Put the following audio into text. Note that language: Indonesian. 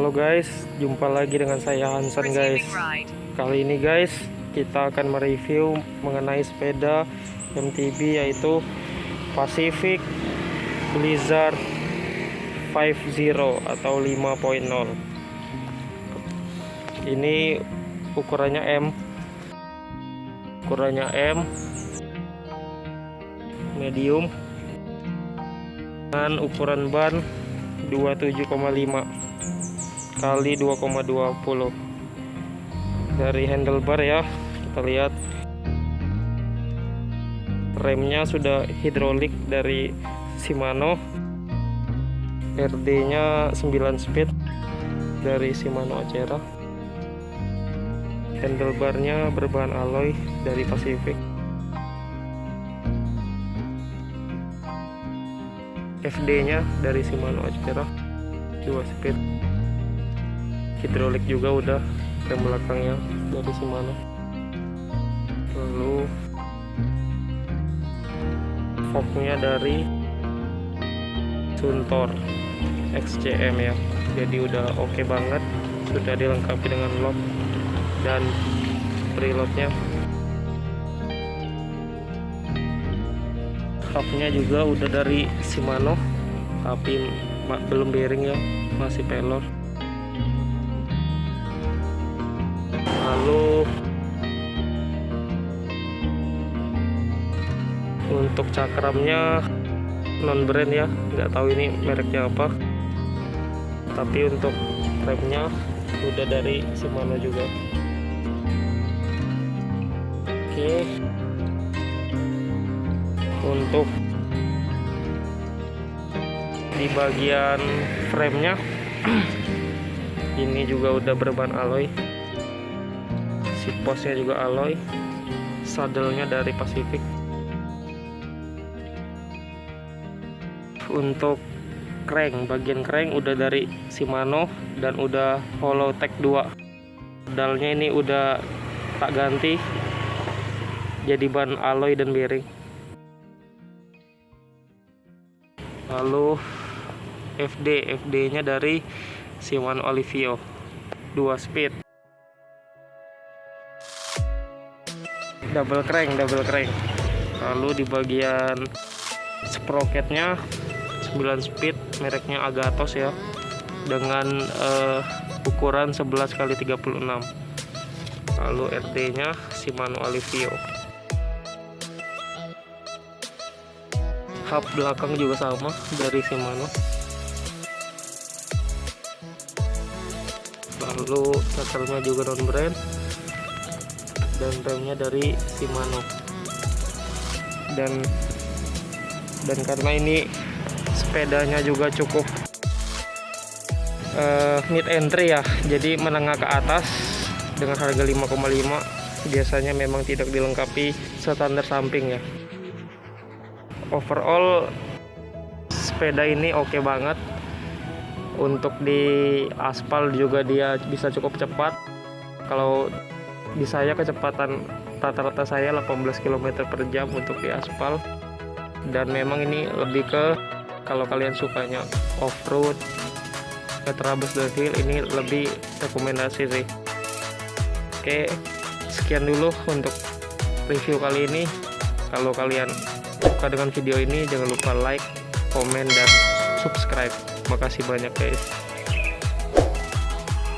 Halo guys, jumpa lagi dengan saya Hansan guys. Kali ini guys, kita akan mereview mengenai sepeda MTB yaitu Pacific Blizzard 50 atau 5.0. Ini ukurannya M, medium, dengan ukuran ban 27,5 kali 2,20. Dari handlebar ya, kita lihat remnya sudah hidrolik dari Shimano, RD nya 9 speed dari Shimano Acera, handlebarnya berbahan alloy dari Pacific, FD nya dari Shimano Acera 2 speed, hidrolik juga udah, rem belakangnya dari Shimano. Lalu forknya dari Suntour XCM ya, jadi udah oke banget, sudah dilengkapi dengan lock dan preloadnya. Hubnya juga udah dari Shimano, tapi belum bearing ya, masih pelor. Lalu untuk cakramnya non brand ya, nggak tahu ini mereknya apa, tapi untuk remnya udah dari Shimano juga. Oke, untuk di bagian framenya ini juga udah berbahan alloy, si posnya juga alloy, sadelnya dari Pacific. Untuk crank, bagian crank udah dari Shimano dan udah Hollowtech 2. Pedalnya ini udah tak ganti, jadi ban alloy dan bearing. Lalu FD nya dari Shimano Alivio 2 speed, double crank. Lalu di bagian sprocketnya 9 speed, mereknya Agathos ya, dengan ukuran 11 x 36. Lalu RT nya Shimano Alivio. Hub belakang juga sama dari Shimano. Lalu saselnya juga non brand dan remnya dari Shimano. Dan karena ini sepedanya juga cukup mid entry ya, jadi menengah ke atas dengan harga 5,5, biasanya memang tidak dilengkapi standar samping ya. Overall sepeda ini oke banget. Untuk di aspal juga dia bisa cukup cepat. Kalau di saya kecepatan rata-rata saya 18 km per jam untuk di aspal. Dan memang ini lebih ke kalau kalian sukanya off-road, ngetrabas downhill, ini lebih rekomendasi sih. Oke, sekian dulu untuk review kali ini. Kalau kalian suka dengan video ini, jangan lupa like, komen, dan subscribe. Makasih banyak guys.